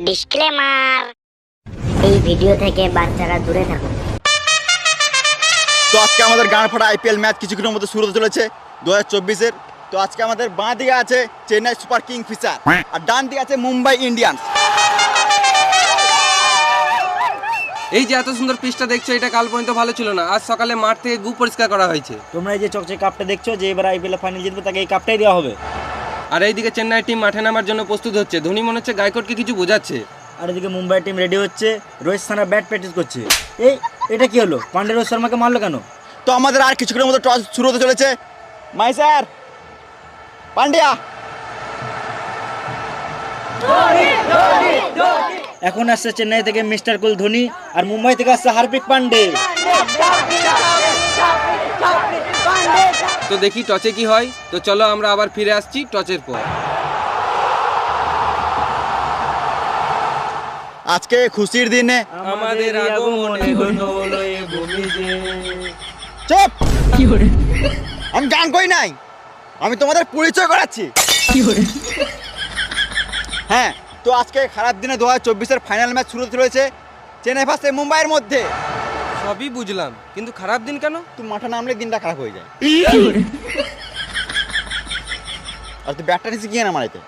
Disclaimer, এই video থেকে বাচ্চারা দূরে থাকুন। তো আজকে আমাদের গান ফাটা আইপিএল ম্যাচ কিছুক্ষণের মধ্যে শুরু হতে চলেছে 2024-এর। তো আজকে আমাদের বাঁ দিকে আছে চেন্নাই সুপার কিং ফিশার আর ডান দিকে আছে মুম্বাই ইন্ডিয়ান্স। এই যে এত সুন্দর পিচটা দেখছো, এটা কাল পর্যন্ত ভালো ছিল না। আজ সকালে মাঠ থেকে গু পরিষ্কার করা হয়েছে। তোমরা এই যে চকচকে কাপটা দেখছো, যে এবার আইপিএল ফাইনাল জিতবে তাকে এই কাপটাই দেওয়া হবে। আর এইদিকে চেন্নাই টিম মাঠে নামার জন্য প্রস্তুত হচ্ছে। ধোনি মনে হচ্ছে গায়কোটকে কিছু বোঝাচ্ছে। আর এদিকে মুম্বাই টিম রেডি হচ্ছে, রোহিত শর্মা ব্যাট প্র্যাকটিস করছে। এটা কি হলো? পান্ডে রোহিত শর্মাকে মারলো কেন? তো আমাদের আর কিছুক্ষণের মধ্যে টস শুরু হতে চলেছে। মাই স্যার পান্ডিয়া। এখন আসছে চেন্নাই থেকে মিস্টার কুল ধোনি, আর মুম্বাই থেকে আসছে হার্দিক পান্ডে। তো দেখি টচে কি হয়। তো চলো আমরা আবার ফিরে আসছি টচের পর। আজকে খুশির দিনে আমাদের আগমনে হলো এ ভূমিতে। চুপ! আমি গান কই নাই, আমি তোমাদের পরিচয় করাচ্ছি। হ্যাঁ, তো আজকে খারাপ দিনে 2024-এর ফাইনাল ম্যাচ শুরু হতে চলেছে চেন্নাই ভার্সেস মুম্বাইয়ের মধ্যে। সবই বুঝলাম, কিন্তু খারাপ দিন কেন? তুমি মাঠে নামলে দিনটা খারাপ হয়ে যায়। আর তুই ব্যাটটা নিচে গিয়ে না মারাইতে।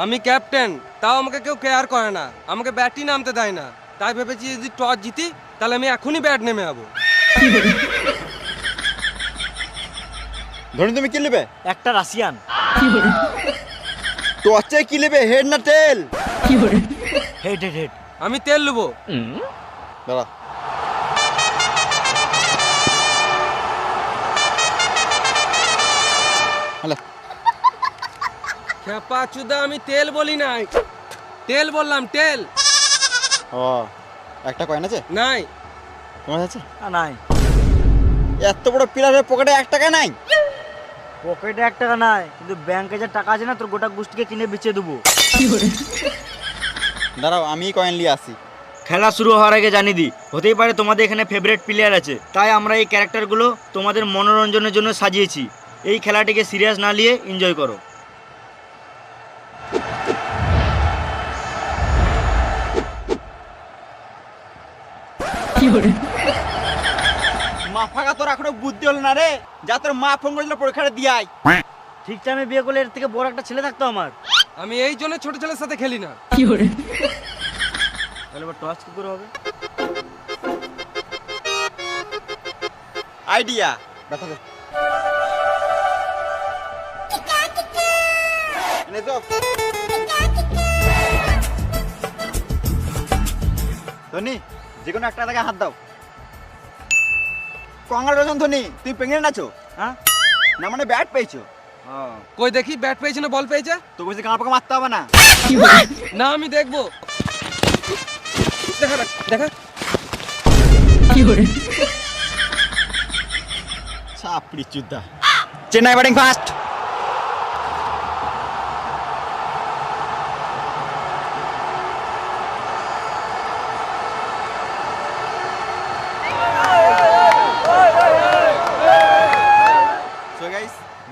আমি ক্যাপ্টেন, তাও আমাকে কেউ কেয়ার করে না, আমাকে ব্যাটই নামতে দেয় না। তাই ভেবেছি যদি টস জিতি তাহলে আমি এখনই ব্যাট নেমে যাবো। ধোনি তুমি কি নেবে? একটা রাশিয়ান। তো হচ্ছে কি নেবে, হেড না টেল? Head head head. আমি তেল নেবো। দাঁড়া। হ্যালো। খেপা চুদা, আমি তেল বলি নাই, তেল বললাম, তেল। ও, একটা কয়েন আছে? নাই। তোমার আছে? নাই। এত বড় প্লেয়ারের পকেটে 1 টাকা নাই? পকেটে 1 টাকা নাই, কিন্তু ব্যাংকে যে টাকা আছে না, তোর গোটা গোষ্ঠীকে কিনে বেচে দেবো। দাঁড়াও, আমি কয়েন নিয়ে আসি। খেলা শুরু হওয়ার আগে জানিয়ে দিই, হতেই পারে তোমাদের এখানে ফেভারিট প্লেয়ার আছে, তাই আমরা এই ক্যারেক্টারগুলো তোমাদের মনোরঞ্জনের জন্য সাজিয়েছি। এই খেলাটিকে সিরিয়াস না নিয়ে এনজয় করো। মা ফাঁকা তোর এখনো বুদ্ধি হলো না রে, যা তোর মা ফোন করেছিল পরীক্ষাটা দিয়ে আয়। ঠিক টাইমে বিয়ে করলে এর থেকে বড় একটা ছেলে থাকতো আমার। আমি এই জন্য ছোট ছেলের সাথে খেলি না। তাহলে এবার টস কি করে হবে? আইডিয়া দেখা দে। এনে তো ধোনি, যে কোনো একটা থেকে হাত দাও। কংগ্রাচুলেশন ধোনি, তুই প্রেগনেন্ট আছো। হ্যাঁ? না মানে ব্যাট পেয়েছো। কই দেখি, ব্যাট পেয়েছে না বল পেয়েছে? তো বলছি গাঁ পাকা মারতে হবে না। না আমি দেখবো। দেখা দেখা। চাপড়ি চুদা। Chennai batting first.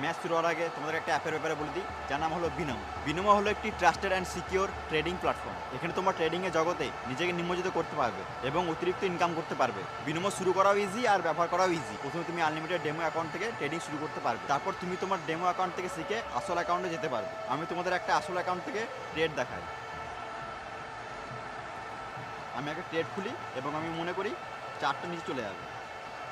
ম্যাচ শুরু হওয়ার আগে তোমাদের একটা অ্যাপের ব্যাপারে বলে দিই, যার নাম হলো বিনোমো। বিনোমো হলো একটি trusted and secure trading platform. এখানে তোমরা ট্রেডিংয়ের জগতে নিজেকে নিমজ্জিত করতে পারবে এবং অতিরিক্ত ইনকাম করতে পারবে। বিনোমো শুরু করাও ইজি আর ব্যবহার করাও ইজি। প্রথমে তুমি আনলিমিটেড ডেমো অ্যাকাউন্ট থেকে ট্রেডিং শুরু করতে পারবে, তারপর তুমি তোমার ডেমো অ্যাকাউন্ট থেকে শিখে আসল অ্যাকাউন্টে যেতে পারবে। আমি তোমাদের একটা আসল অ্যাকাউন্ট থেকে ট্রেড দেখাই। আমি একটা ট্রেড খুলি এবং আমি মনে করি 4টা নিচে চলে যাবে।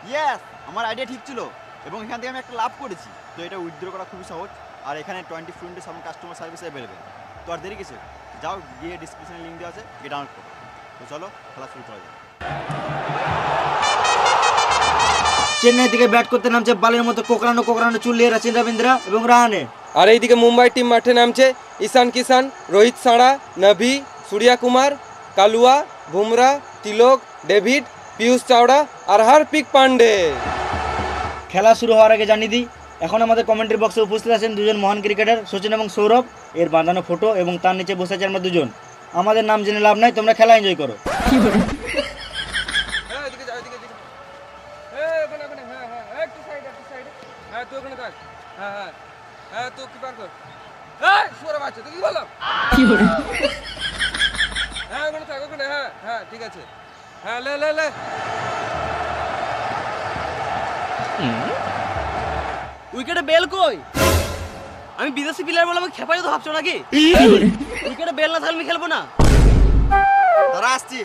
ইয়েস, আমার আইডিয়া ঠিক ছিল এবং এখান থেকে আমি একটা লাভ করেছি। তো এটা উইথড্র করা খুবই সহজ, আর এখানে 24/7 কাস্টমার সার্ভিস অ্যাভেলেবেল। তো আর দেরি কিছু, যাও গিয়ে ডিসক্রিপশনে লিঙ্ক দেওয়া আছে, গিয়ে ডাউনলোড করো। তো চলো খেলা শুরু করা যাক। চেন্নাই থেকে ব্যাট করতে নামছে বালের মতো কোকড়ানো চুল নিয়ে রাচিন রবীন্দ্রা এবং রাহানে। আর এইদিকে মুম্বাই টিম মাঠে নামছে ঈশান কিষান, রোহিত সাড়া, নভি, সূর্যা কুমার, কালুয়া, বুমরা, তিলক, ডেভিড, পিয়ুষ চাওড়া আর হার্দিক পান্ডে। খেলা শুরু হওয়ার আগে জানিয়ে দিই, এখন আমাদের কমেন্ট্রি বক্সে উপস্থিত আছেন দুজন মহান ক্রিকেটার, সচিন এবং সৌরভ। এর বাঁধানো ফটো এবং তার নিচে বসে আছে আমরা দুজন। আমাদের নাম জেনে লাভ নাই, তোমরা খেলা এনজয় করো। হ্যাঁ ঠিক আছে, হ্যাঁ লে লে লে। উইকেটে বেল কই? আমি বিদেশি প্লেয়ার বলে আমাকে খেপাই তো ভাবছো নাকি? উইকেটে বেল না থাকলে আমি খেলবো না। তারা আসছি।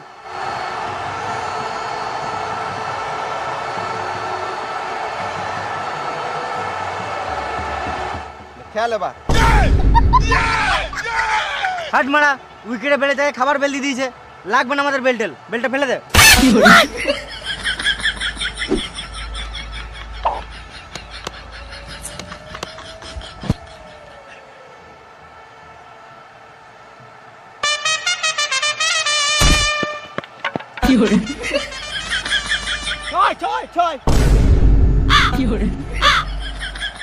খেয়াল এবার। হাট মারা, উইকেটে বেলে যায় খাবার বেল দিয়ে দিয়েছে, লাগবে না আমাদের বেলটেল, বেলটা ফেলে দে।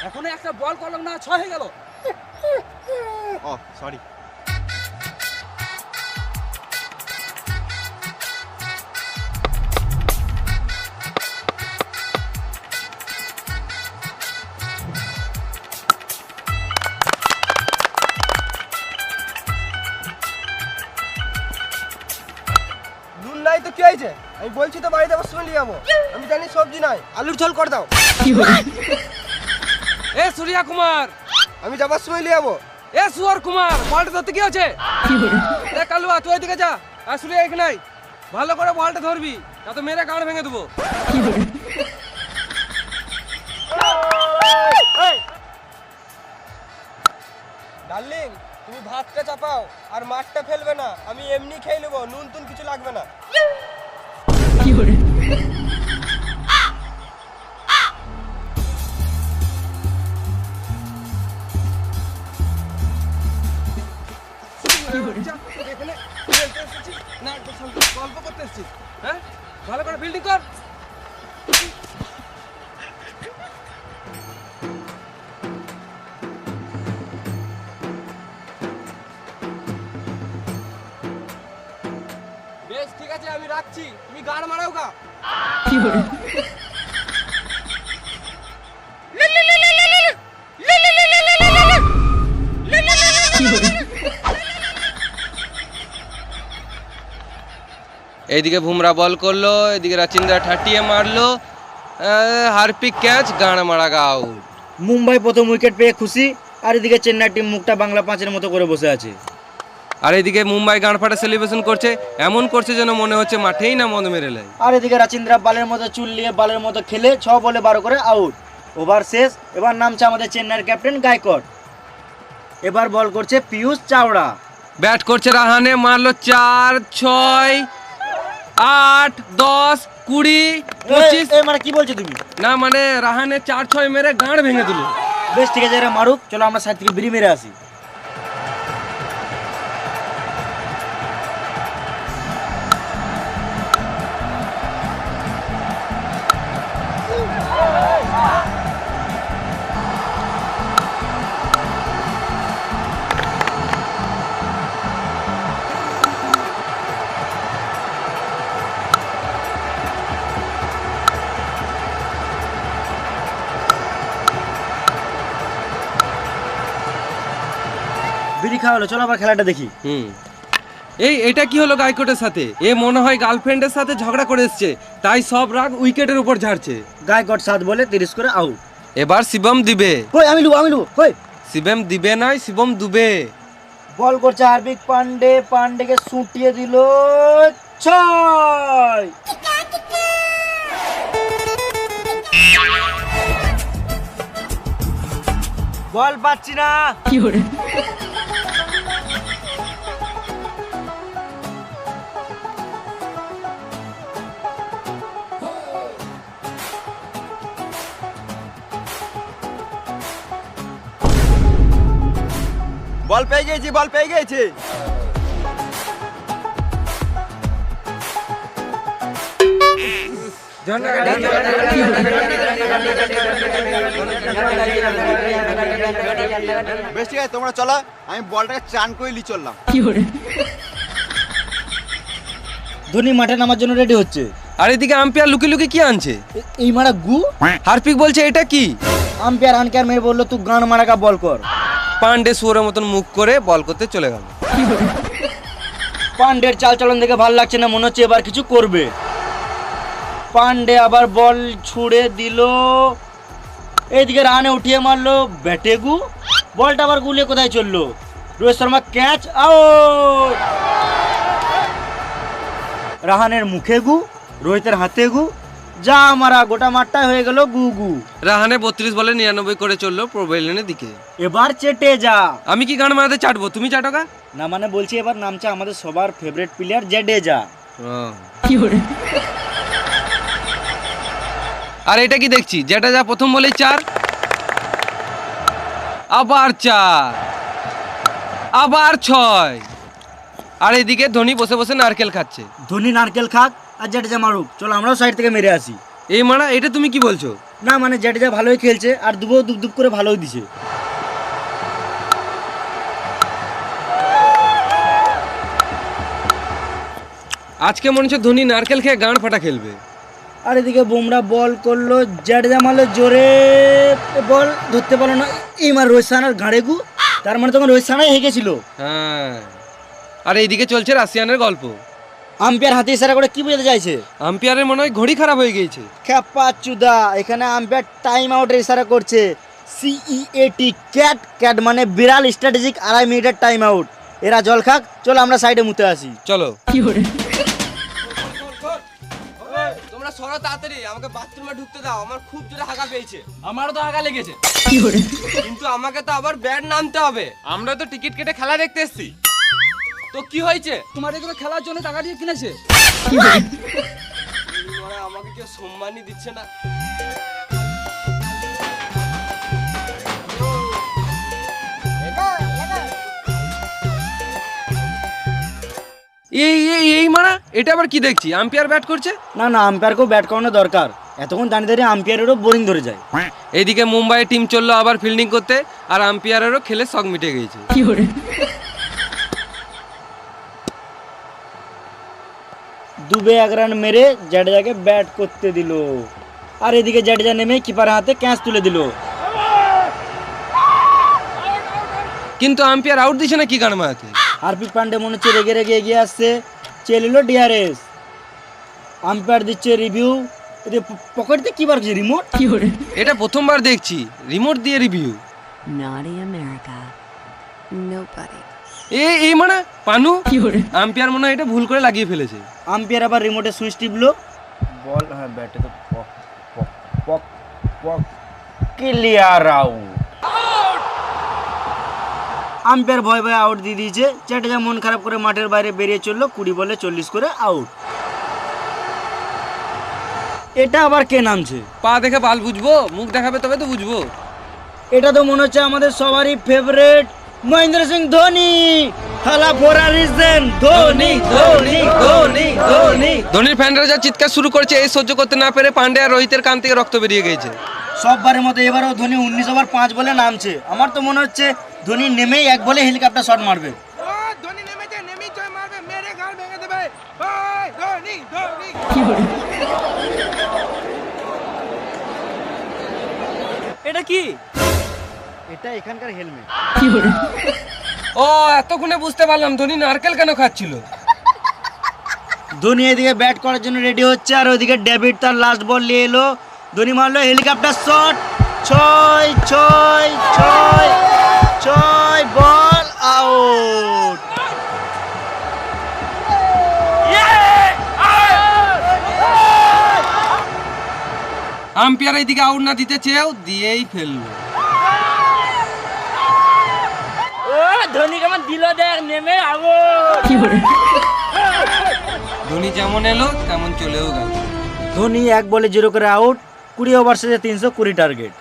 এখনো একটা বল করলাম না, 6 হয়ে গেল। ও সরি। নুন নাই তো কি হয়েছে? আমি বলছি তো বাড়িতে আবার শুনে নিয়ে যাবো। আমি জানি সবজি নাই, আলুর ঝোল করে দাও। এ সূর্যা কুমার, আমি যাবার সময় নিয়ে যাবো। এ সুয়ার কুমার, বলটা ধরতে কি আছে? এ কালুয়া তুই এদিকে যা, আর সূর্যা এখানে নাই, ভালো করে বলটা ধরবি, না তো মেরে গাড় ভেঙে দেবো। ডার্লিং, তুমি ভাতটা চাপাও আর মাছটা ফেলবে না, আমি এমনি খেয়ে নেবো, নুন তুন কিছু লাগবে না। এখানে খেলতে এসেছিস না, গল্প করতে এসেছিস? হ্যাঁ, ভালো করে ফিল্ডিং কর। বেশ ঠিক আছে, আমি রাখছি, তুমি গাড় মারাও গা। এইদিকে বুমরা বল করলো, এদিকে রাচিন্দা ঠাটিয়ে মারলো, হারপিক ক্যাচ, গান মারা আউট। মুম্বাই প্রথম উইকেট পেয়ে খুশি, আর এদিকে চেন্নাই টিম মুখটা বাংলা 5-এর মতো করে বসে আছে। আর এদিকে মুম্বাই গান ফাটা সেলিব্রেশন করছে, এমন করছে যেন মনে হচ্ছে মাঠেই না মদ মেরে লাই। আর এদিকে রাচিন্দ্রা বালের মতো চুল নিয়ে বালের মতো খেলে 6 বলে 12 করে আউট। ওভার শেষ, এবার নামছে আমাদের চেন্নাইয়ের ক্যাপ্টেন গায়কোয়াড। এবার বল করছে পিয়ুষ চাওড়া। ব্যাট করছে রাহানে, মারলো 4, 6, 8, 10, 20, 25। মানে কি বলছো তুমি? না মানে রাহানে 4, 6 মেরে গাঁড় ভেঙে দিল। বেশ ঠিক আছে, এরা মারুক, চলো আমরা সাইড থেকে বিড়ি মেরে আসি। বিড়ি খাওয়া হলো, চলো আবার খেলাটা দেখি। এটা কি হলো গায়কোটের সাথে? এ মনে হয় গার্লফ্রেন্ডের সাথে ঝগড়া করে এসছে, তাই সব রাগ উইকেটের উপর ঝাড়ছে। গায়কোয়াড 7 বলে 30 করে আউট। এবার শিবম দিবে। কই আমি লুবো কই? শিবম দিবে নয়, শিবম দুবে। বল করছে হার্দিক পান্ডে, পান্ডেকে সুটিয়ে দিল 6। বল পাচ্ছি না। বল পেয়ে গেছি, বল পেয়ে গেছি। বেশ ঠিক আছে, তোমরা চলো, আমি বলটাকে চান করে লি চললাম। ধোনি মাঠে নামার জন্য রেডি হচ্ছে। আর এদিকে আম্পায়ার লুকি লুকি কি আনছে? এই মারা গু। হার্পিক বলছে এটা কি? আম্পায়ার আনকার মেয়ে বললো তুই গান মারাকা বল কর। পান্ডে শুয়োরের মতন মুখ করে বল করতে চলে গেল। পান্ডের চালচলন দেখে ভালো লাগছে না, মনে হচ্ছে এবার কিছু করবে। পান্ডে আবার বল ছুড়ে দিল, এইদিকে রানে উঠিয়ে মারলো ব্যাটেগু, বলটা আবার গুলিয়ে কোথায় চললো, রোহিত শর্মা ক্যাচ, আউট। রাহানের মুখে গু, রোহিতের হাতে গু, যা মারা গোটা মাঠটাই হয়ে গেল গু গু। রাহানে 32 বলে 99 করে চললো প্রোভেলিয়নের দিকে। এবার চেটে যা। আমি কি গান মারাতে চাটবো, তুমি চাটোকা? না মানে বলছি এবার নামছে আমাদের সবার ফেভারিট প্লেয়ার জাডেজা। আর এটা কি দেখছি, যেটা যা প্রথম বলেই 4, আবার 4, আবার 6, আর এদিকে ধোনি বসে বসে নারকেল খাচ্ছে। ধোনি নারকেল খাক আর জাডেজা মারুক, চলো আমরাও সাইড থেকে মেরে আসি। এই মারা, এটা তুমি কি বলছো? না মানে জাডেজা ভালোই খেলছে আর দুবো দুপ দুপ করে ভালোই দিছে। আজকে মনে হচ্ছে ধোনি নারকেল খেয়ে গান ফাটা খেলবে। আর এদিকে বুমরা বল করলো, জাডেজা মারলো জোরে, বল ধরতে পারলো না, এই মার রোহিত শর্মার ঘাড়ে গু, তার মানে তখন রোহিত শর্মাই হেগেছিল। হ্যাঁ, আর এইদিকে চলছে রাশিয়ানের গল্প। আম্পায়ার হাতে ইশারা করে কি বোঝাতে চাইছে? আম্পায়ারের মনে হয় ঘড়ি খারাপ হয়ে গিয়েছে। খেপা চুদা, এখানে আম্পায়ার টাইম আউটের ইশারা করছে, CEAT, ক্যাট, ক্যাট মানে বিড়াল, স্ট্র্যাটেজিক 2.5 মিনিটের টাইম আউট। এরা জল খাক, চলো আমরা সাইডে মুতে আসি। চলো। তোমরা সরো তাড়াতাড়ি, আমাকে বাথরুমে ঢুকতে দাও, আমার খুব জোরে হাগা পেয়েছে। আমারও তো হাগা লেগেছে, কিন্তু আমাকে তো আবার ব্যাট নামতে হবে। আমরা তো টিকিট কেটে খেলা দেখতে এসেছি। তো কি হয়েছে? তোমার এগুলো খেলার জন্য টাকা দিয়ে কিনেছে। আমাকে কেউ সম্মানই দিচ্ছে না। এই এই এই মারা, এটা আবার কি দেখছি, আম্পায়ার ব্যাট করছে। না না, আম্পায়ারকেও ব্যাট করানো দরকার, এতক্ষণ দাঁড়িয়ে দাঁড়িয়ে আম্পায়ারেরও বোরিং ধরে যায়। এইদিকে মুম্বাই টিম চললো আবার ফিল্ডিং করতে, আর আম্পায়ারেরও খেলে শখ মিটে গিয়েছে। দুবে 1 রান মেরে জাডেজাকে ব্যাট করতে দিল, আর এদিকে জাডেজা নেমে কিপার হাতে ক্যাচ তুলে দিল। কিন্তু আম্পায়ার আউট দিছে না কি গান মারাতে। হার্দিক পান্ডে মনে হচ্ছে রেগে রেগে এগিয়ে আসছে, চেয়ে নিল DRS। আম্পায়ার দিচ্ছে রিভিউ, পকেটে কি বার করছে, রিমোট। এটা প্রথমবার দেখছি রিমোট দিয়ে রিভিউ। Naughty America. Nobody. এই মানে পানু, আম্পায়ার মনে হয় এটা ভুল করে লাগিয়ে ফেলেছে। আম্পায়ার আবার রিমোটে সুইচ টিপলো, বল হ্যাঁ ব্যাটে তো পক পক পক পক, ক্লিয়ার আউট। আম্পায়ার ভয় ভয় আউট দিয়ে দিয়েছে। জাডেজা মন খারাপ করে মাঠের বাইরে বেরিয়ে চললো, 20 বলে 40 করে আউট। এটা আবার কে নামছে? পা দেখে বাল বুঝবো, মুখ দেখাবে তবে তো বুঝবো। এটা তো মনে হচ্ছে আমাদের সবারই ফেভারিট মহেন্দ্র সিং ধোনি। থালা ফোরা রিজন, ধোনি ধোনি ধোনি ধোনি। ধোনির ফ্যানরা যা চিৎকার শুরু করেছে, এই সহ্য করতে না পেরে পান্ডে আর রোহিতের কান থেকে রক্ত বেরিয়ে গেছে। সববারের মতো এবারও ধোনি 19 ওভার 5 বলে নামছে। আমার তো মনে হচ্ছে ধোনি নেমেই 1 বলে হেলিকপ্টার শট মারবে। ধোনি নেমেছে, নেমেই জয় মারবে, মেরে গাল ভেঙে দেবে। ধোনি ধোনি। এটা কি? এটা এখানকার হেলমেট। ও, এতক্ষণে বুঝতে পারলাম ধোনি নারকেল কেন খাচ্ছিল। ধোনি এদিকে ব্যাট করার জন্য রেডি হচ্ছে, আর ওইদিকে ডেভিড তার লাস্ট বল নিয়ে এলো। ধোনি মারলো helicopter shot, 6 6 6 6, ball out. Umpire এইদিকে আউট না দিতে চেয়েও দিয়েই ফেললো। ধোনি কেমন দিল দেখ, নেমে আউট। ধোনি যেমন এলো তেমন চলেও গেল। ধোনি 1 বলে 0 করে আউট, 20 ওভার শেষে 320 টার্গেট।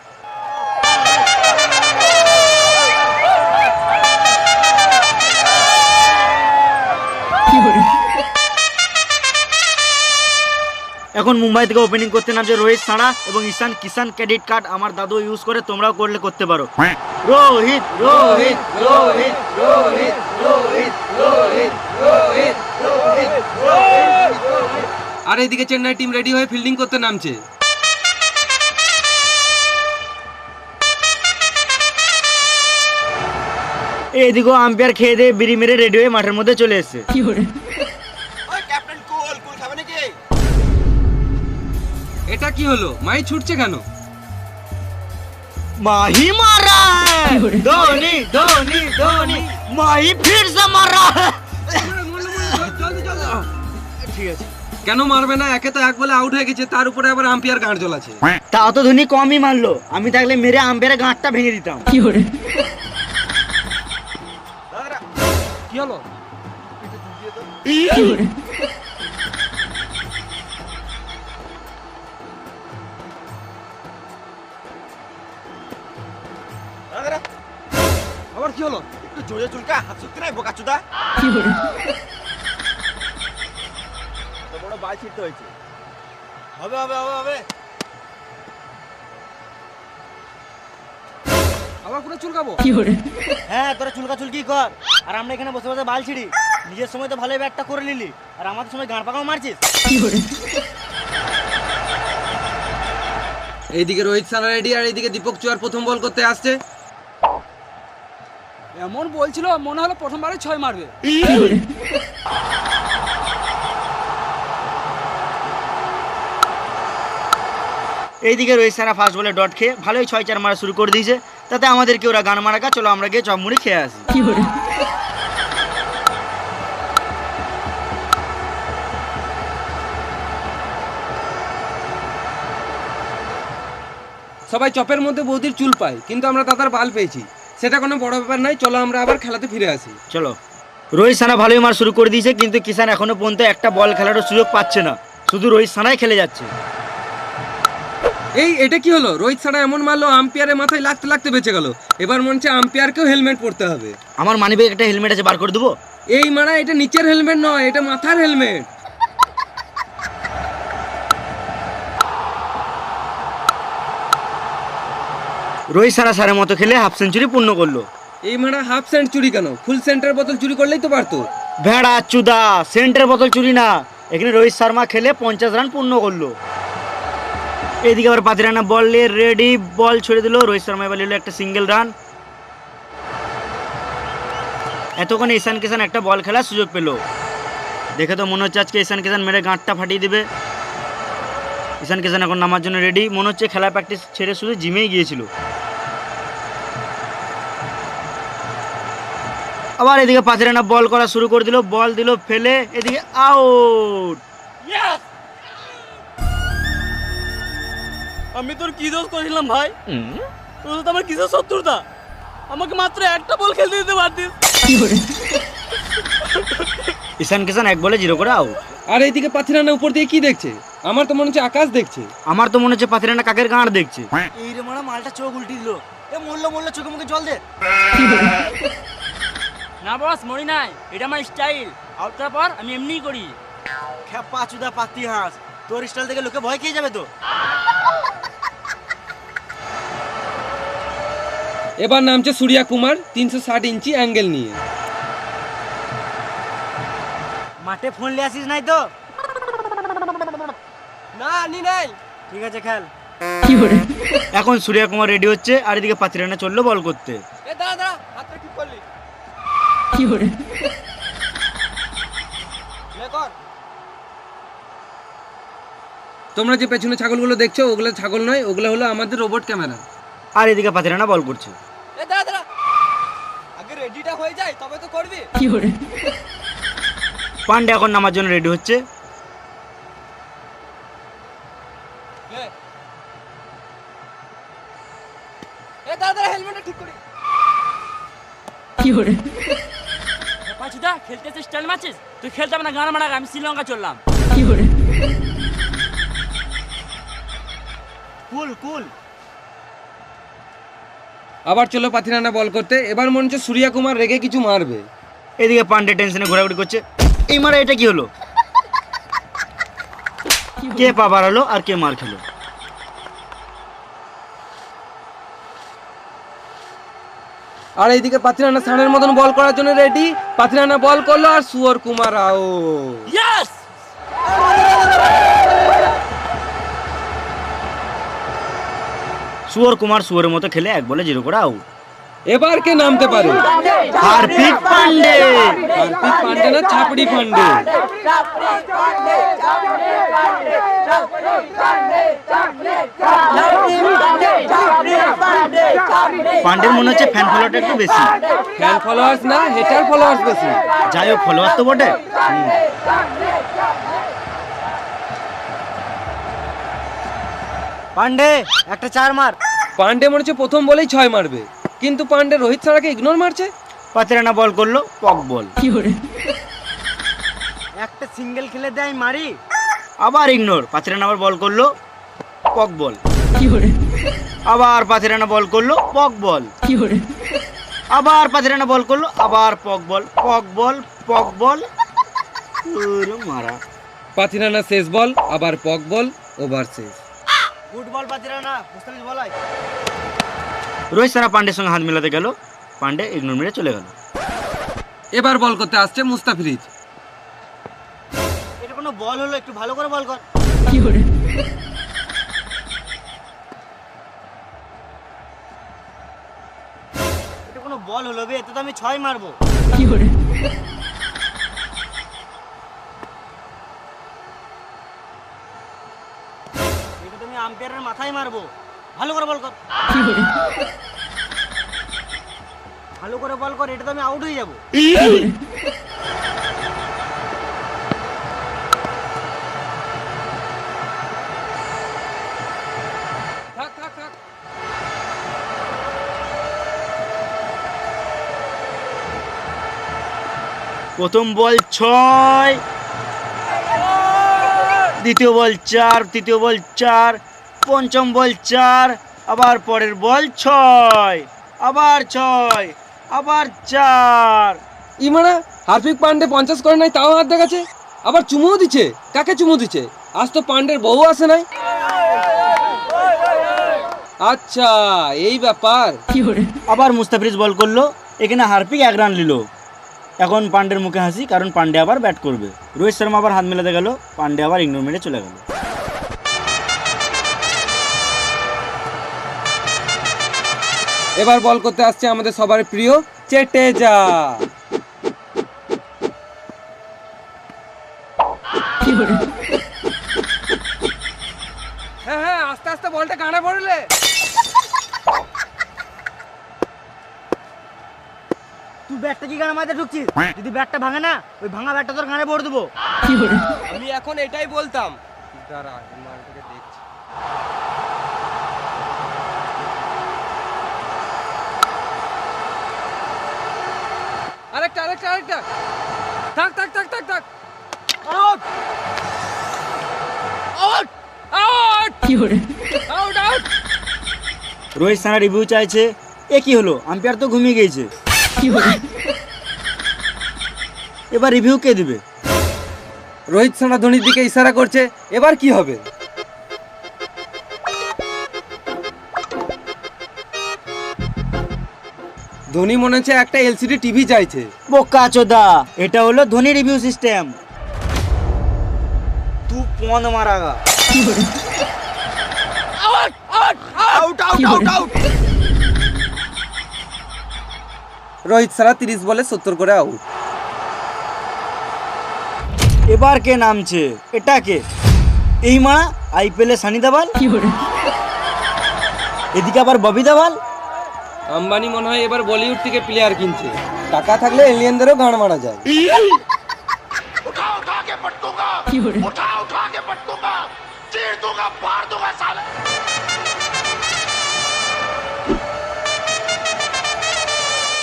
এখন মুম্বাই থেকে ওপেনিং করতে নামছে রোহিত শর্মা এবং ঈশান কিষান। ক্রেডিট কার্ড আমার দাদু ইউজ করে, তোমরাও করলে করতে পারো। রোহিত রোহিত রোহিত রোহিত রোহিত রোহিত রোহিত রোহিত। আর এইদিকে চেন্নাই টিম রেডি হয়ে ফিল্ডিং করতে নামছে। এইদিকেও আম্পায়ার খেয়ে দিয়ে বিড়ি মেরে রেডি হয়ে মাঠের মধ্যে চলে এসেছে। ওই ক্যাপ্টেন কুল কুল খাবে নাকি? এটা কি হলো? মাই ছুটছে কেন? माही मारा है धोनी धोनी धोनी माही फिर से मारा है ঠিক আছে। কেন মারবে না? একে তো এক বলে আউট হয়ে গেছে, তার উপরে আবার আম্পায়ার গাঁট জ্বলাছে। তাও তো ধোনি কমই মারলো, আমি থাকলে মেরে আম্পায়ারের গাঁটটা ভেঙে দিতাম। কি হলো? আবার কি হলো? একটু জোরে চুলকা, হাত শক্তি নাই বোকাচুদা। তো বড় বাল ছিটতে হয়েছে। হবে হবে হবে হবে। আবার পুরো চুলকাবো? হ্যাঁ তোরা চুলকা চুলকি কর, আর আমরা এখানে বসে বসে বাল ছিড়ি। নিজের সময় তো ভালোই ব্যাটটা করে নিলি, আর আমাদের সময় গাঁড় পাকাও মারছিস। এইদিকে রোহিত সানা রেডি, আর এইদিকে দীপক চুয়ার প্রথম বল করতে আসছে। এমন বলছিল মনে হলো প্রথমবারে 6 মারবে। এইদিকে রোহিত সানা ফার্স্ট বলে ডট খেয়ে ভালোই 6-4 মারা শুরু করে দিয়েছে। তাতে আমাদেরকে ওরা গান মারাকা, চলো আমরা গিয়ে চপ মুড়ি খেয়ে আসি। সবাই চপের মধ্যে বৌদির চুল পায়, কিন্তু আমরা দাদার বাল পেয়েছি, সেটা কোনো বড় ব্যাপার নয়। চলো আমরা আবার খেলাতে ফিরে আসি। চলো। রোহিত সানা ভালোই মার শুরু করে দিয়েছে, কিন্তু কিষান এখনো পর্যন্ত একটা বল খেলার সুযোগ পাচ্ছে না, শুধু রোহিত সানাই খেলে যাচ্ছে। এটা কি হলো? রোহিত সানা এমন মারলো, আম্পায়ারের মাথায় লাগতে লাগতে বেঁচে গেল। এবার মনে হচ্ছে আম্পায়ারকেও হেলমেট পরতে হবে। আমার মানিব্যাগে একটা হেলমেট আছে, বার করে দেবো? এই মারা, এটা নিচের হেলমেট নয়, এটা মাথার হেলমেট। রোহিত সানা সারের মতো খেলে হাফ সেঞ্চুরি পূর্ণ করলো। এই মারা হাফ সেঞ্চুরি কেন? ফুল সেন্টার বোতল চুরি করলেই তো পারতো। ভেড়া চুদা, সেন্টার বোতল চুরি না, এখানে রোহিত শর্মা খেলে 50 রান পূর্ণ করলো। এদিকে আবার 5 রানা বল নিয়ে রেডি, বল ছড়ে দিল। রোহিত শর্মা এবার নিল একটা সিঙ্গেল রান। এতক্ষণ ঈশান কিষান একটা বল খেলার সুযোগ পেল, দেখে তো মনে হচ্ছে আজকে ঈশান কিষান মেরে গাঁটটা ফাটিয়ে দিবে। ঈশান কিষান এখন নামার জন্য রেডি, মনে হচ্ছে খেলা প্র্যাকটিস ছেড়ে শুধু জিমেই গিয়েছিল। আবার এদিকে 5 রানা বল করা শুরু করে দিল, বল দিল ফেলে, এদিকে আউট। আমি তোর কি দোষ করেছিলাম ভাই? তোর তো আমার কিসের শত্রুতা? আমাকে মাত্র একটা বল খেলতে দিতে পারতিস। ঈশান কিষান 1 বলে 0 করে আউট। আর এইদিকে পাথিরানা উপর দিয়ে কি দেখছে? আমার তো মনে হচ্ছে আকাশ দেখছে। আমার তো মনে হচ্ছে 5 রানা কাকের গাঁড় দেখছে। এই রে মারা, মালটা চোখ উল্টি দিল। এ মরলো মরলো, চোখে মুখে জল দে। না বস, মরি নাই, এটা আমার স্টাইল। আউট করার পর আমি এমনিই করি। খেপা চুদা পাতি হাঁস, তোর স্টাইল দেখে লোকে ভয় খেয়ে যাবে তো। এবার নামছে সূর্যা কুমার 360 ইঞ্চি অ্যাঙ্গেল নিয়ে। মাঠে ফোন নিয়ে আসিস নাই তো? না নি নাই। ঠিক আছে খেল। এখন সূর্য কুমার রেডি হচ্ছে, আর এদিকে 5 রানা চললো বল করতে। এ দাঁড়া দাঁড়া, হাতটা ঠিক করলি। লে কর। তোমরা যে পেছনে ছাগলগুলো দেখছো, ওগুলো ছাগল নয়, ওগুলো হলো আমাদের রোবট ক্যামেরা। আর এদিকে 5 রানা বল করছে। এ দাঁড়া দাঁড়া, আগে রেডিটা হয়ে যায় তবে তো করবি। পান্ডে এখন নামার জন্য রেডি হচ্ছে। লে। এ দাঁড়া দাঁড়া, হেলমেটটা ঠিক করি। পাঁচুদা, খেলতে এসে স্টাইল মারছিস? তুই খেলতে হবে না, গান মারা, আমি শ্রীলঙ্কা চললাম। কুল কুল। আবার চলো পাথিরানা বল করতে। এবার মনে হচ্ছে সূর্যা কুমার রেগে কিছু মারবে। এদিকে পান্ডে টেনশনে ঘোরাঘুরি করছে। এই মারা, এটা কি হলো? কে পা বাড়ালো আর কে মার খেলো? আর এইদিকে পাথিরানা সানের মতন বল করার জন্য রেডি। পাথিরানা বল করলো, আর সুয়র কুমার আউট। ইয়েস! সুয়র কুমার সুয়রের মতো খেলে 1 বলে 0 করে আউট। এবার কে নামতে পারে? হার্পিক পান্ডে। হার্পিক পান্ডে না ছাপড়ি পান্ডে? পান্ডের মনে হচ্ছে ফ্যান ফলোয়ারটা একটু বেশি। ফ্যান ফলোয়ার্স না, হেটার ফলোয়ার্স বেশি। যাই হোক, ফলোয়ার তো বটে। পান্ডে একটা 4 মার। পান্ডে মনে হচ্ছে প্রথম বলেই 6 মারবে, কিন্তু পান্ডে রোহিত ছাড়াকে ইগনোর মারছে। পাতিরানা বল করলো, পক বল। একটা সিঙ্গেল খেলে দেয় মারি, আবার ইগনোর। পাতিরানা আবার বল করলো, পক বল। আবার পাতিরানা বল করলো, পক বল। আবার পাতিরানা বল করলো, আবার পক বল। পক বল, পক বল, ওরে মারা। পাতিরানা শেষ বল, আবার পক বল, ওভার শেষ। গুড বল পাতিরানা, মুস্তাফিজ বলাই। রোহিত সারা পান্ডের সঙ্গে হাত মেলাতে গেল, পান্ডে ইগনোর মেরে চলে গেল। এবার বল করতে আসছে মুস্তাফিজ। এটা কোনো বল হলো? একটু ভালো করে বল কর। এটা কোনো বল হলো বে? এতে তো আমি 6 মারবো। এটা তো আমি আম্পায়ারের মাথায় মারবো। ভালো করে বল কর। ভালো করে বল কর, এটা তো আমি আউট হয়ে যাবো। থাক থাক থাক। প্রথম বল 6, দ্বিতীয় বল 4, তৃতীয় বল 4, পঞ্চম বল 4, আবার পরের বল 6, আবার 6, আবার 4। ইমারা হার্পিক পান্ডে 50 করে নাই, তাও হাত দেখাচ্ছে। আবার চুমুও দিচ্ছে। কাকে চুমু দিচ্ছে? আজ তো পান্ডের বউ আসে নাই। আচ্ছা, এই ব্যাপার। আবার মুস্তাফিজ বল করলো, এখানে হার্পিক 1 রান নিল। এখন পান্ডের মুখে হাসি, কারণ পান্ডে আবার ব্যাট করবে। রোহিত শর্মা আবার হাত মেলাতে গেল, পান্ডে আবার ইগনোর মেরে চলে গেল। এবার বল করতে আসছে আমাদের সবার প্রিয় চেটেজা। হ্যাঁ হ্যাঁ, আস্তে আস্তে বলটা কানে পড়লে। তুই ব্যাটটা কি গানের মাঝে ঢুকছিস? যদি ব্যাটটা ভাঙে না, ওই ভাঙা ব্যাটটা তোর গানে পড়ে দেবো। আমি এখন এটাই বলতাম। দাঁড়া, মালটাকে দেখছি। আরেকটা আরেকটা আরেকটা। থাক থাক থাক থাক থাক। Out out out out out. Rohit সানা রিভিউ চাইছে। এ কি হলো? আম্পায়ার তো ঘুমিয়ে গিয়েছে। এবার রিভিউ কে দিবে? রোহিত শর্মা ধোনির দিকে ইশারা করছে। এবার কি হবে? ধোনি মনে হচ্ছে একটা এলসিডি টিভি চাইছে। বোকা চোদা, এটা হলো ধোনি রিভিউ সিস্টেম। তু পন মারাগা। Out out out out out. Rohit Sharma 30 বলে 70 করে আউট। এবার কে নামছে? এটা কে? এই মারা আইপিএলে সানি দেওয়াল, এদিকে আবার ববি দেওয়াল। আম্বানি মনে হয় এবার বলিউড থেকে প্লেয়ার কিনছে। টাকা থাকলে এলিয়েনদেরও গান মারা যায়।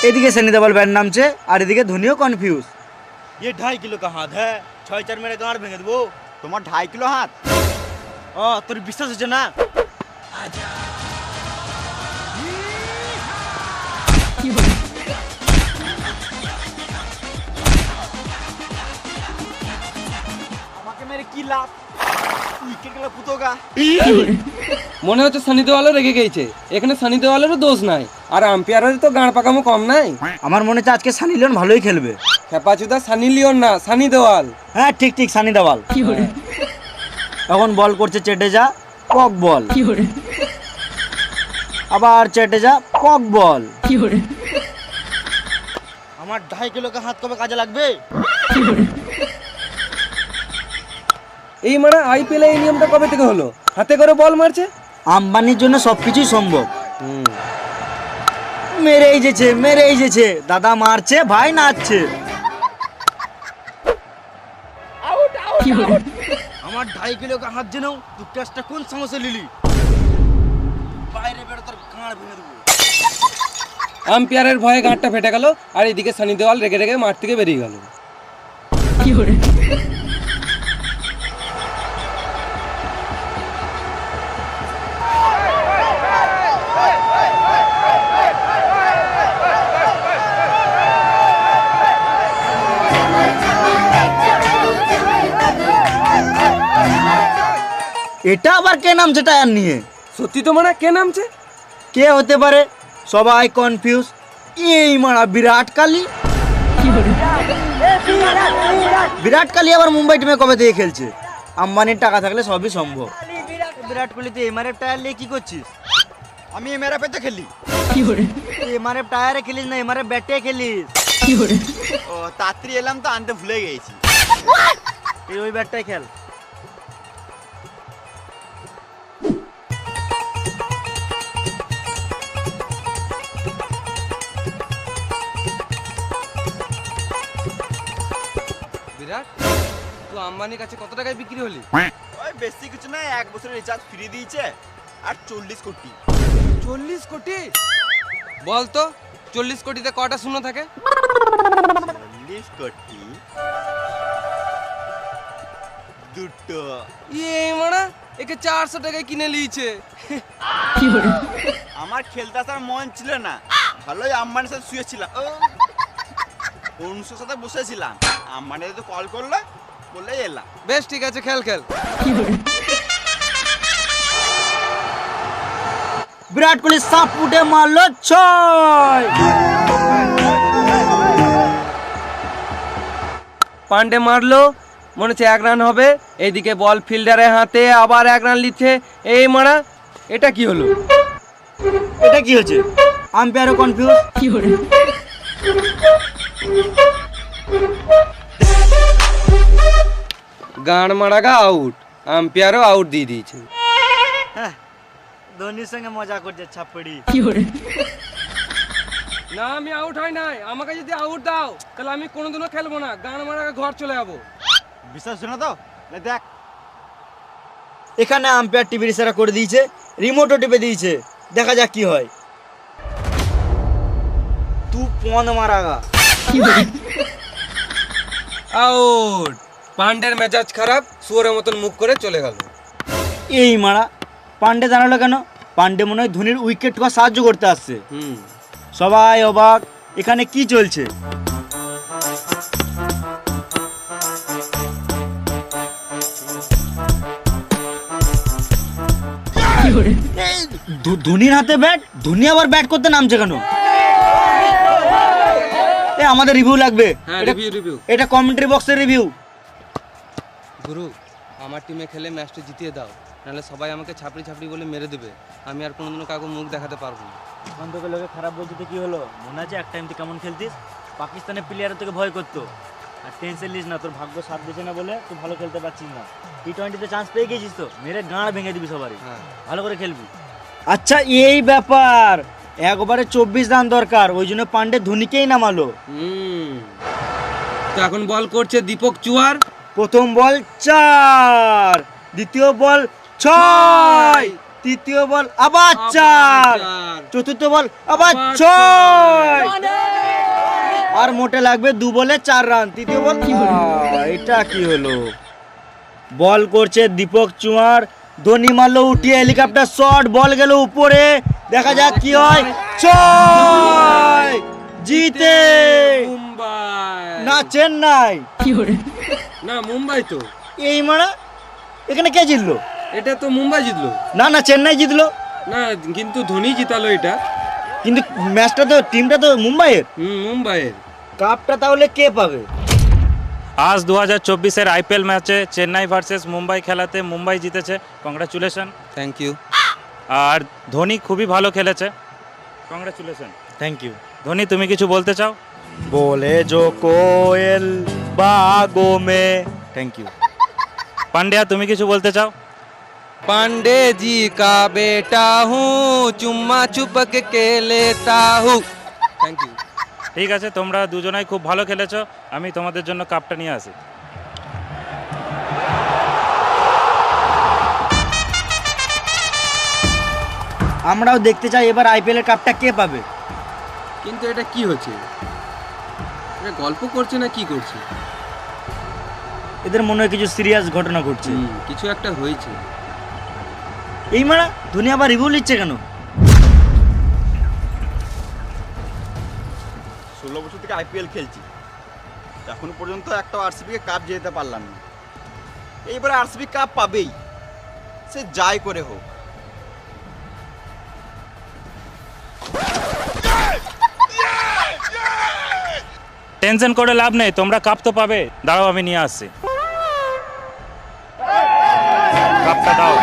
এদিকে সানি দেওয়াল ব্যাট নামছে, আর এদিকে ধোনিও কনফিউজ। ये 2.5 किलो का हाथ है, 6-4 मेरे गांड भेंगे देबो। তোমার 2.5 কিলো হাত? তোর বিশ্বাস হচ্ছে না? আমাকে মেরে কি লাভ? উইকেট গেল পুতোগা। মনে হচ্ছে সানি দেওয়ালও রেগে গেছে। এখানে সানি দেওয়ালেরও দোষ নাই, আর আম্পায়ারের তো গাঁড় পাকামো কম নাই। আমার মনে হচ্ছে আজকে সানি লিওন ভালোই খেলবে। খেপাচুদা সানি লিওন না, সানি দেওয়াল। হ্যাঁ ঠিক ঠিক, সানি দেওয়াল। এখন বল করছে চেটেজা, পক বল। আবার চেটেজা কক বল। আমার 2.5 কিলোকে হাত কবে কাজে লাগবে? এই মারা আইপিএল এই নিয়মটা কবে থেকে হলো? হাতে করে বল মারছে। আম্বানির জন্য সবকিছুই সম্ভব। মেরে যেছে দাদা মারছে, ভাই নাচছে। আমার 2.5 কিলোকে হাত জেনেও তুই ক্যাচটা কোন সমস্যা লিলি? বাইরে বেরো, তোর গাঁড় ভেঙে দেবো। আম্পায়ারের ভয়ে গাঁটটা ফেটে গেল, আর এদিকে সানি দেওয়াল রেগে রেগে মাঠ থেকে বেরিয়ে গেল। এটা আবার কে নামছে টায়ার নিয়ে? সত্যি তো মারা কে নামছে? কে হতে পারে? সবাই কনফিউজ। এই মারা বিরাট কোহলি। বিরাট কোহলি আবার মুম্বাই টিমে কবে থেকে খেলছে? আম্বানির টাকা থাকলে সবই সম্ভব। বিরাট কোহলি তুই এমআরএফ টায়ার নিয়ে কি করছিস? আমি এমআরএফ এতে খেলি। তুই এমআরএফ টায়ারে খেলিস না, এমআরএফ ব্যাটে খেলিস? ও তাড়াতাড়ি এলাম তো আনতে ভুলে গেছি। তুই ওই ব্যাটটাই খেল। বিরাট, তুই আম্বানির কাছে কত টাকায় বিক্রি হলি? ওই বেশি কিছু না, 1 বছরের রিচার্জ ফ্রি দিয়েছে আর 40 কোটি। 40 কোটি? বল তো 40 কোটিতে কটা শূন্য থাকে? 40 কোটি দুটো। এই মারা একে 400 টাকায় কিনে লিয়েছে। আমার খেলতে আসার মন ছিল না, ভালোই আম্বানির সাথে শুয়েছিলাম, অনুষ্কার সাথে বসেছিলাম। আম্বানি তো কল করলো, বলে এলাম। বেশ ঠিক আছে, খেল খেল। বিরাট কোহলি সাপ উঠে মারলো 6। পান্ডে মারলো, মনে হচ্ছে 1 রান হবে। এইদিকে বল ফিল্ডারের হাতে, আবার 1 রান লিখছে। এই মারা এটা কি হলো? এটা কি হচ্ছে? আম্পায়ারও কনফিউজ। গান মারাগা আউট, আম্পায়ারও আউট দিয়ে দিয়েছে। ধোনির সঙ্গে মজা করছে ছাপড়ি। না, আমি আউট হয় নাই। আমাকে যদি আউট দাও তাহলে আমি কোনোদিনও খেলবো না, গান মারা ঘর চলে যাবো। বিশ্বাস হচ্ছে না তো? দেখ, এখানে আম্পায়ার টিভির ইশারা করে দিয়েছে, রিমোটও টিপে দিয়েছে। দেখা যাক কি হয়। তু পন মারাগা। আউট। পান্ডের মেজাজ খারাপ, শুয়োরের মতন মুখ করে চলে গেল। এই মারা পান্ডে দাঁড়ালো কেন? পান্ডে মনে হয় ধোনির উইকেট ঠোকা সাহায্য করতে আসছে। সবাই অবাক, এখানে কি চলছে? ধোনির হাতে ব্যাট, ধোনি আবার ব্যাট করতে নামছে কেন? আমাদের রিভিউ লাগবে। এটা কমেন্ট্রি বক্সের রিভিউ। গুরু, আমার টিমে খেলে ম্যাচটা জিতিয়ে দাও, নাহলে সবাই আমাকে ছাপড়ি ছাপড়ি বলে মেরে দেবে। আমি আর কোনোদিনও কাউকে মুখ দেখাতে পারবো না। এখন তোকে লোকে খারাপ বলছে তো কি হলো? মনে আছে এক টাইম তুই কেমন খেলতিস? পাকিস্তানের প্লেয়ার তোকে ভয় করতো। আর টেনশন নিস না, তোর ভাগ্য সাথ দিচ্ছে না বলে তুই ভালো খেলতে পারছিস না। টি20তে চান্স পেয়ে গেছিস তো, মেরে গাঁড় ভেঙে দিবি সবারই। ভালো করে খেলবি। আচ্ছা, এই ব্যাপার। 1 ওভারে 24 রান দরকার, ওই জন্য পান্ডে ধোনিকেই নামালো। তো এখন বল করছে দীপক চুয়ার। প্রথম বল 4, দ্বিতীয় বল 6, তৃতীয় বল আবার 4, চতুর্থ বল আবার 6, আর মোটে লাগবে 2 বলে 4 রান। তৃতীয় বল। এটা কি হলো? বল করছে দীপক চুয়ার, ধোনি মারলো উঠিয়ে হেলিকপ্টার শট, বল গেল উপরে। দেখা যাক কি হয়। 6 জিতে মুম্বাই না চেন্নাই? না মুম্বাই তো। এই মারা এখানে কে জিতলো? এটা তো মুম্বাই জিতলো। না না, চেন্নাই জিতলো না, কিন্তু ধোনি জিতালো এটা। কিন্তু ম্যাচটা তো, টিমটা তো মুম্বাইয়ের। মুম্বাইয়ের। কাপটা তাহলে কে পাবে? আজ 2024-এর আইপিএল ম্যাচে চেন্নাই ভার্সেস মুম্বাই খেলাতে মুম্বাই জিতেছে। কংগ্রাচুলেশন। Thank you. আর ধোনি খুবই ভালো খেলেছে, কংগ্রেচুলেশন। Thank you. ধোনি, তুমি কিছু বলতে চাও? बोले जो कोयल बागों में। Thank you. পান্ডিয়া, তুমি কিছু বলতে চাও? पांडे जी का बेटा हूँ, चुम्मा चुपक के लेता हूँ। Thank you. ঠিক আছে, তোমরা দুজনাই খুব ভালো খেলেছো। আমি তোমাদের জন্য কাপটা নিয়ে আসি। আমরাও দেখতে চাই এবার আইপিএল এর কাপটা কে পাবে। কিন্তু এটা কি হচ্ছে? এটা গল্প করছে না কি করছে? এদের মনে হয় কিছু সিরিয়াস ঘটনা ঘটছে। কিছু একটা হয়েছে। এই মারা ধোনি আবার রিভিউ নিচ্ছে কেন? 16 বছর থেকে আইপিএল খেলছি, এখন পর্যন্ত একটা আরসিবিকে কাপ যেতে পারলাম না। এইবারে আরসিবি কাপ পাবেই, সে যাই করে হোক। টেনশন করে লাভ নেই, তোমরা কাপ তো পাবে। দাঁড়াও, আমি নিয়ে আসছি। কাপটা দাও।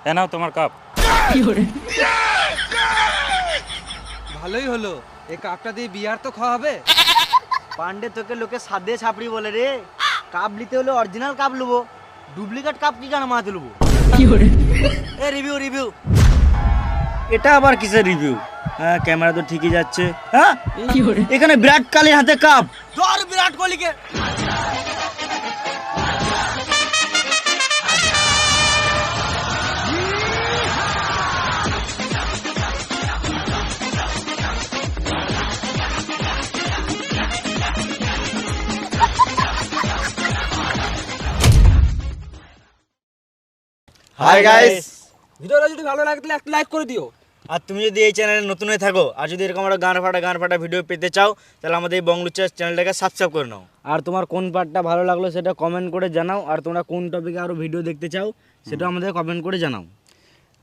এ নাও তোমার কাপ। ভালোই হলো, এই কাপটা দিয়ে বিয়ার তো খাওয়াবে। পান্ডে তোকে লোকে সাদে ছাপড়ি বলে রে। কাপ নিতে হলে অরিজিনাল কাপ লুবো, ডুপ্লিকেট কাপ কি কেন মাথাতে লুবো? এ রিভিউ রিভিউ, এটা আবার কিসের রিভিউ? হ্যাঁ, ক্যামেরা তো ঠিকই যাচ্ছে। হ্যাঁ, এখানে বিরাট কোহলির হাতে কাপ। ধর বিরাট কোহলিকে। হাই গাইস, ভিডিওটা যদি ভালো লাগে তাহলে একটা লাইক করে দিও। আর তুমি যদি এই চ্যানেলে নতুন হয়ে থাকো আর যদি এরকম একটা গান ফাটা ভিডিও পেতে চাও, তাহলে আমাদের এই বংলুচা চ্যানেলটাকে সাবস্ক্রাইব করে নাও। আর তোমার কোন পার্টটা ভালো লাগলো সেটা কমেন্ট করে জানাও। আর তোমরা কোন টপিকে আরো ভিডিও দেখতে চাও সেটা আমাদের কমেন্ট করে জানাও।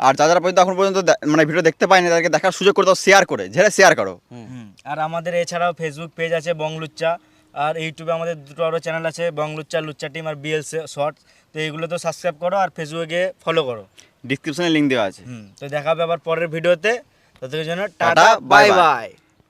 আর যারা পর্যন্ত এখন পর্যন্ত মানে ভিডিও দেখতে পায়নি তাদেরকে দেখার সুযোগ করে দাও, শেয়ার করে, ঝেড়ে শেয়ার করো। আর আমাদের এছাড়াও ফেসবুক পেজ আছে বংলুচ্চা, আর ইউটিউবে আমাদের দুটো আরও চ্যানেল আছে, বংলুচ্চা, লুচ্চা টিম আর বিএল শর্টস। তো এইগুলো তো সাবস্ক্রাইব করো আর ফেসবুকে ফলো করো, ডিসক্রিপশনে লিঙ্ক দেওয়া আছে। তো দেখা হবে আবার পরের ভিডিওতে। ততক্ষণের জন্য tata, tata, bye bye bye. By.